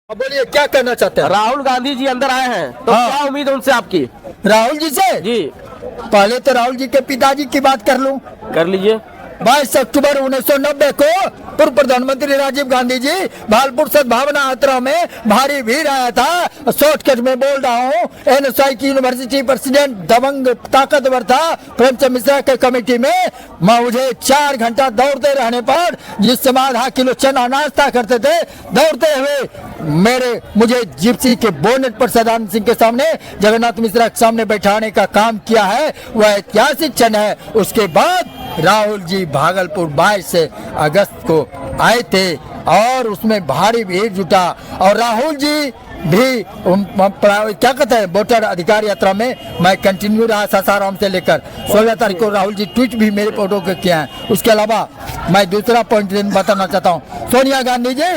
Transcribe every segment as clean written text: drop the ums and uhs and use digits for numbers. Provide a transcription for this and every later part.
बोलिए क्या करना चाहते हैं? राहुल गांधी जी अंदर आए हैं तो हाँ। क्या उम्मीद है उनसे आपकी? राहुल जी से जी पहले तो राहुल जी के पिताजी की बात कर लूं। कर लीजिए। 22 अक्टूबर 1990 को पूर्व प्रधानमंत्री राजीव गांधी जी भागलपुर सद्भावना यात्रा में भारी भीड़ आया था। शॉर्टकट में बोल रहा हूँ, एनएसआई की यूनिवर्सिटी प्रेसिडेंट दबंग ताकतवर था प्रेमचंद मिश्रा के कमेटी में। मुझे 4 घंटा दौड़ते रहने पर, जिस समय आधा किलो चना नाश्ता करते थे, दौड़ते हुए मुझे जिप्सी के बोनेट पर सदानंद सिंह के सामने, जगन्नाथ मिश्रा के सामने बैठाने का काम किया है। वह ऐतिहासिक क्षण है। उसके बाद राहुल जी भागलपुर 22 अगस्त को आए थे और उसमें भारी भीड़ जुटा। और राहुल जी भी क्या कहते हैं, वोटर अधिकार यात्रा में मैं कंटिन्यू रहा सासाराम से लेकर 16 तारीख को। राहुल जी ट्वीट भी मेरे फोटो के किए हैं। उसके अलावा मैं दूसरा पॉइंट बताना चाहता हूँ, सोनिया गांधी जी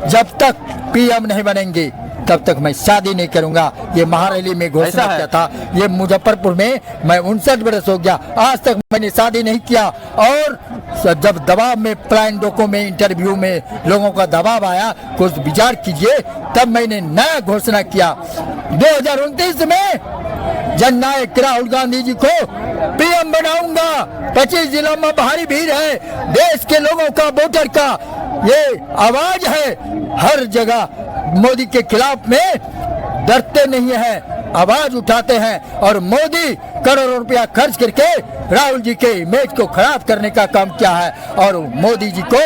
जब तक पीएम नहीं बनेंगी तब तक मैं शादी नहीं करूंगा। ये महारैली में घोषणा किया था। ये मुजफ्फरपुर में मैं 59 बरस हो गया, आज तक मैंने शादी नहीं किया। और जब दबाव में प्लान डोको में इंटरव्यू में लोगों का दबाव आया, कुछ विचार कीजिए, तब मैंने नया घोषणा किया 2029 में जननायक राहुल गांधी जी को पीएम बनाऊंगा। 25 जिलों में भारी भीड़ है, देश के लोगों का, वोटर का ये आवाज है। हर जगह मोदी के खिलाफ में डरते नहीं हैं, आवाज उठाते हैं। और मोदी करोड़ों रुपया खर्च करके राहुल जी के इमेज को खराब करने का काम किया है। और मोदी जी को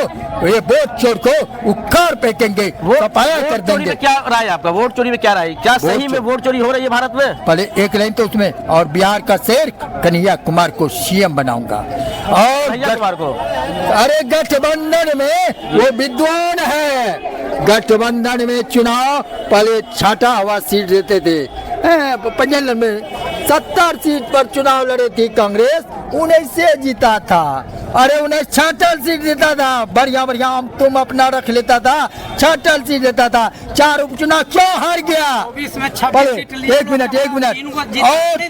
ये वोट चोर को उखाड़ फेंकेंगे, सफाया कर देंगे। क्या राय आपका? वोट चोरी में क्या राय? क्या सही में वोट चोरी हो रही है भारत में? पहले एक लाइन तो उसमें, और बिहार का शेर कन्हैया कुमार को सीएम बनाऊंगा। और कन्हैया कुमार को, अरे गठबंधन में वो विद्वान है। गठबंधन में चुनाव पहले छाटा हवा सीट देते थे। पंजाब में 70 सीट पर चुनाव लड़े थी कांग्रेस, 19 से जीता था। अरे उन्हें 66 सीट देता था, बढ़िया बढ़िया तुम अपना रख लेता था, 66 सीट देता था। 4 उपचुनाव क्यों हार गया? एक मिनट और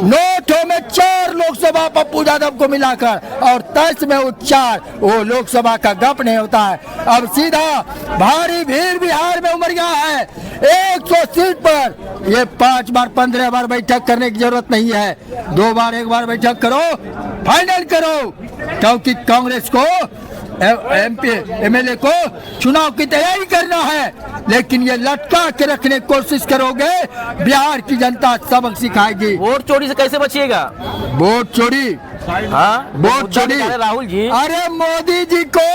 नोटों में 4 लोकसभा पप्पू यादव को मिलाकर, और 23 में वो 4 वो लोकसभा का गप नहीं होता है। अब सीधा भारी भीड़ बिहार में उमड़ गया है 100 सीट पर। ये 5 बार 15 बार बैठक करने की जरूरत नहीं है, 2 बार 1 बार बैठक करो, फाइनल करो। क्योंकि कांग्रेस को एमपी एमएलए को चुनाव की तैयारी करना है, लेकिन ये लटका के रखने की कोशिश करोगे, बिहार की जनता सबक सिखाएगी। वोट चोरी से कैसे बचिएगा? वोट चोरी, हाँ वोट चोरी राहुल जी। अरे मोदी जी को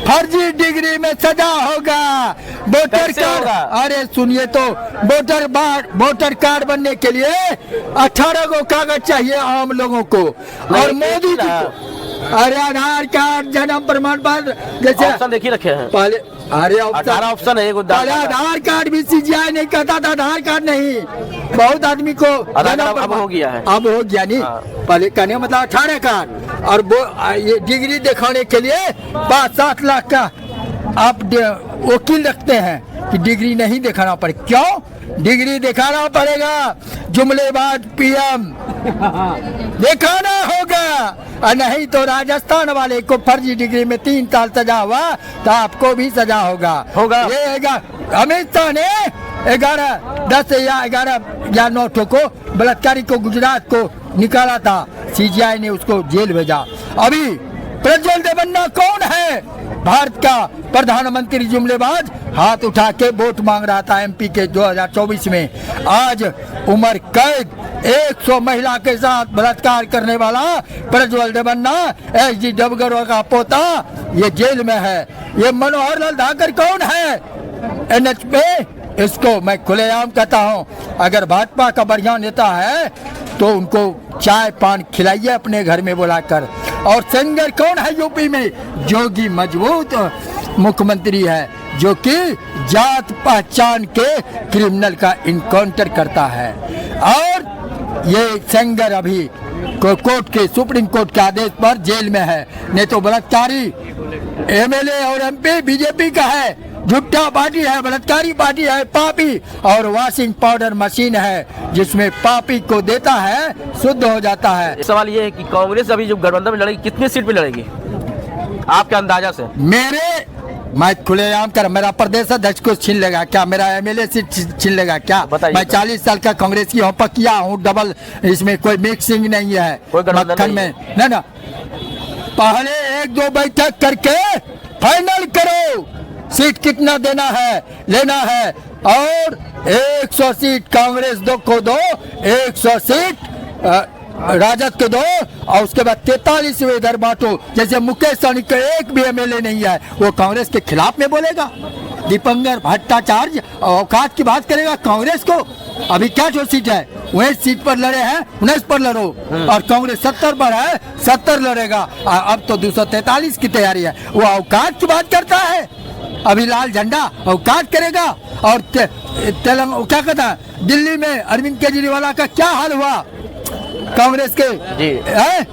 फर्जी डिग्री में सजा होगा। वोटर कार्ड, अरे सुनिए तो, वोटर कार्ड बनने के लिए 18 को कागज चाहिए आम लोगों को। और मोदी जी को अरे आधार कार्ड, जन्म प्रमाण पत्र जैसे ऑप्शन देखिए रखे हैं पहले। अरे 18 ऑप्शन है। पहले आधार कार्ड भी सीजीआई नहीं कहता था, आधार कार्ड नहीं। बहुत आदमी को अब हो गया है, अब हो गया नहीं। पहले कहने मतलब 18 कार्ड, और वो ये डिग्री दिखाने के लिए 5-7 लाख का आप वकील रखते हैं कि डिग्री नहीं दिखाना पड़े। क्यों डिग्री दिखाना पड़ेगा? जुमलेबाज पीएम दिखाना होगा, और नहीं तो राजस्थान वाले को फर्जी डिग्री में 3 साल सजा हुआ तो आपको भी सजा होगा। ये अमित शाह ने 10 या 11 या 9 को बलात्कारी को गुजरात को निकाला था, सीजीआई ने उसको जेल भेजा। अभी प्रज्वल देवन्ना कौन है? भारत का प्रधानमंत्री जुमलेबाज, हाथ उठा के वोट मांग रहा था एमपी के 2024 में। आज उम्र कैद 100 महिला के साथ बलात्कार करने वाला प्रज्वल देवन्ना, एसडी डबगर का पोता, ये जेल में है। ये मनोहर लाल धाकर कौन है एनएच पे? इसको मैं खुलेआम कहता हूँ, अगर भाजपा का बढ़िया नेता है तो उनको चाय पान खिलाइए अपने घर में बुलाकर। और सेंगर कौन है यूपी में? जोगी मजबूत मुख्यमंत्री है, जो कि जात पहचान के क्रिमिनल का इनकाउंटर करता है। और ये सेंगर अभी कोर्ट के, सुप्रीम कोर्ट के आदेश पर जेल में है। नहीं तो बलात्कारी एमएलए और एमपी बीजेपी का है, झूठा पार्टी है, बलात्कारी पार्टी है, पापी। और वॉशिंग पाउडर मशीन है, जिसमें पापी को देता है, शुद्ध हो जाता है। सवाल ये है कि कांग्रेस अभी जो गठबंधन में लड़ेगी, कितनी सीट पे लड़ेगी आपके अंदाजा से? मेरे मैं खुलेआम कर मेरा प्रदेश अध्यक्ष को छीन लेगा क्या, मेरा एमएलए सीट छीन लेगा क्या? बताइए। मैं 40 साल का कांग्रेस की हूँ, पकिया हूँ, डबल, इसमें कोई मिक्सिंग नहीं है कोई गठबंधन मक्खन नहीं में ना। पहले 1-2 बैठक करके फाइनल करो सीट कितना देना है, लेना है, और 100 सीट कांग्रेस को दो, 100 सीट राजद को दो, और उसके बाद 43 इधर बांटो। जैसे मुकेश सहनी का एक भी एमएलए नहीं है, वो कांग्रेस के खिलाफ में बोलेगा। दीपंकर भट्टाचार्य औकात की बात करेगा कांग्रेस को। अभी क्या जो सीट है वही सीट पर लड़े हैं, 19 पर लड़ो, और कांग्रेस 70 पर है, 70 लड़ेगा। अब तो 243 की तैयारी है। वो औकात की बात करता है, अभी लाल झंडा औकात करेगा। और तेलंगाना क्या कहता है, दिल्ली में अरविंद केजरीवाल का क्या हाल हुआ कांग्रेस के है?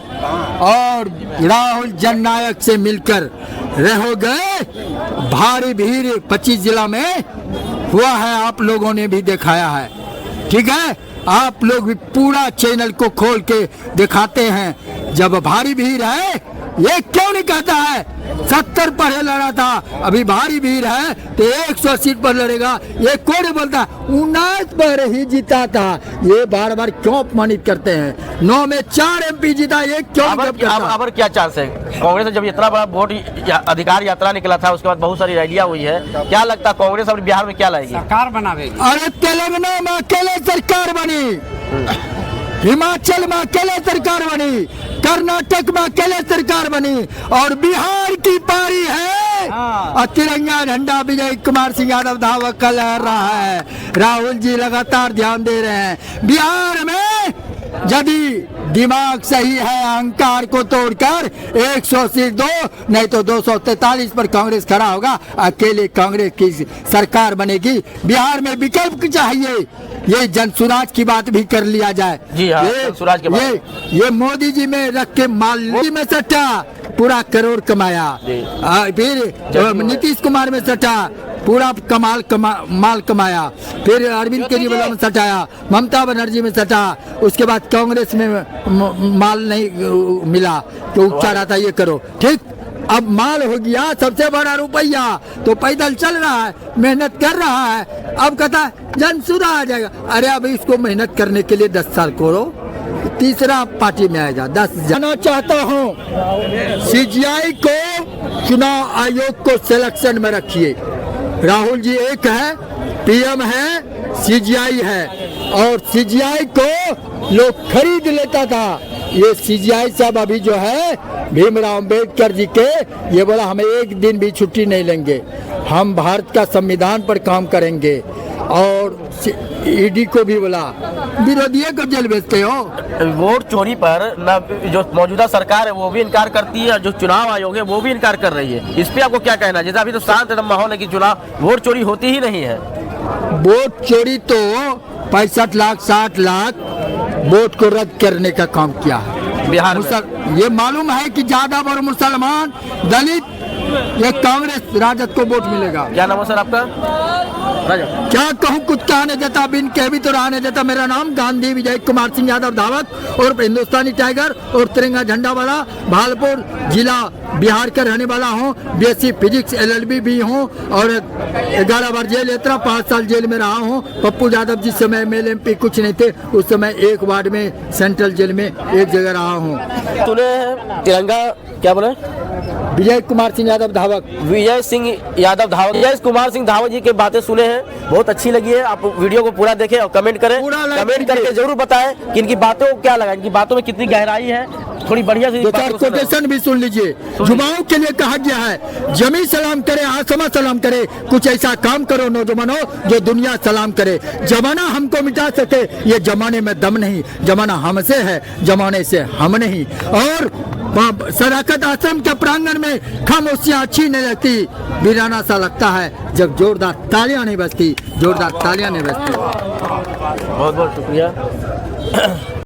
और राहुल जननायक से मिलकर रह गए भारी भीड़ 25 जिला में हुआ है, आप लोगों ने भी दिखाया है। ठीक है, आप लोग भी पूरा चैनल को खोल के दिखाते हैं। जब भारी भीड़ है, ये क्यों नहीं कहता है 70 पर लड़ा था, अभी भारी भीड़ है तो 100 सीट पर लड़ेगा, ये कौन बोलता? 19 पर ही जीता था। ये बार बार क्यों अपमानित करते हैं? 9 में 4 MP जीता, ये क्यों? अब क्या चांस है कांग्रेस ने? जब इतना बड़ा वोट अधिकार यात्रा निकला था, उसके बाद बहुत सारी रैलियां हुई है, क्या लगता है कांग्रेस अब बिहार में क्या लाएगी? सरकार बनावेगी। अरे तेलंगाना में अकेले सरकार बनी, हिमाचल में अकेले सरकार बनी, कर्नाटक में अकेले सरकार बनी, और बिहार की पारी है। और तिरंगा झंडा विजय कुमार सिंह यादव धावक का लहर रहा है। राहुल जी लगातार ध्यान दे रहे हैं। बिहार में यदि दिमाग सही है, अहंकार को तोड़कर 100 सीट दो, नहीं तो 243 पर कांग्रेस खड़ा होगा, अकेले कांग्रेस की सरकार बनेगी। बिहार में विकल्प चाहिए, ये जनसुराज की बात भी कर लिया जाए। जी हाँ, जनसुराज की बात। ये मोदी जी में रख के माली में सट्टा पूरा करोड़ कमाया, फिर नीतीश कुमार में सट्टा पूरा माल कमाया, फिर अरविंद केजरीवाल में सटाया, ममता बनर्जी में सटा, उसके बाद कांग्रेस में माल नहीं मिला तो उपचार आता ये करो। ठीक, अब माल हो गया, सबसे बड़ा रुपया, तो पैदल चल रहा है, मेहनत कर रहा है, अब कहता है जनसुरा आ जाएगा। अरे अब इसको मेहनत करने के लिए 10 साल करो, तीसरा पार्टी में आएगा। 10 जाना चाहता हूँ, CGI को चुनाव आयोग को सिलेक्शन में रखिए। राहुल जी एक है, PM है, CGI है, और CGI को लोग खरीद लेता था। ये CGI साहब अभी जो है भीमराव अम्बेडकर जी के, ये बोला हम एक दिन भी छुट्टी नहीं लेंगे, हम भारत का संविधान पर काम करेंगे। और ED को भी बोला, विरोधी को जेल भेजते हो। वोट चोरी पर न जो मौजूदा सरकार है वो भी इनकार करती है, जो चुनाव आयोग है वो भी इनकार कर रही है। इस पे आपको क्या कहना है? जैसे अभी तो शांत माहौल है कि चुनाव वोट चोरी होती ही नहीं है। वोट चोरी तो 65 लाख 60 लाख वोट को रद्द करने का काम किया है बिहार में। ये मालूम है कि ज्यादा और मुसलमान दलित ये कांग्रेस राजद को वोट मिलेगा। क्या नाम है सर आपका? क्या कहूँ, कुछ कहने देता, बिन कह भी तो रहने देता। मेरा नाम गांधी विजय कुमार सिंह यादव धावक और हिंदुस्तानी टाइगर और तिरंगा झंडा वाला, भागलपुर जिला बिहार का रहने वाला हूँ। BSc फिजिक्स LLB भी हूँ और 11 बार जेल यात्रा, 5 साल जेल में रहा हूँ। पप्पू यादव जिस समय MLA MP कुछ नहीं थे, उस समय एक वार्ड में सेंट्रल जेल में एक जगह रहा हूँ। सुने तिरंगा क्या बोले? विजय कुमार सिंह यादव धावक, विजय सिंह यादव धावक, विजय कुमार सिंह धावक जी की बातें सुने हैं, बहुत अच्छी लगी है। आप वीडियो को पूरा देखें और कमेंट करें, कमेंट करके जरूर बताएं कि इनकी बातों को क्या लगा, इनकी बातों में कितनी गहराई है। थोड़ी बढ़िया से कोटेशन भी सुन लीजिए। युवाओं के लिए कहा गया है, जमी सलाम करे, आसमां सलाम करे, कुछ ऐसा काम करो नौजवानों जो दुनिया सलाम करे। जमाना हमको मिटा सके, ये जमाने में दम नहीं, जमाना हमसे है, जमाने से हम नहीं। और सदाकत आश्रम के प्रांगण में खामोशियां अच्छी नहीं लगती, वीराना सा लगता है जब जोरदार तालियां नहीं बजती, जोरदार तालियां नहीं बजती। बहुत बहुत शुक्रिया।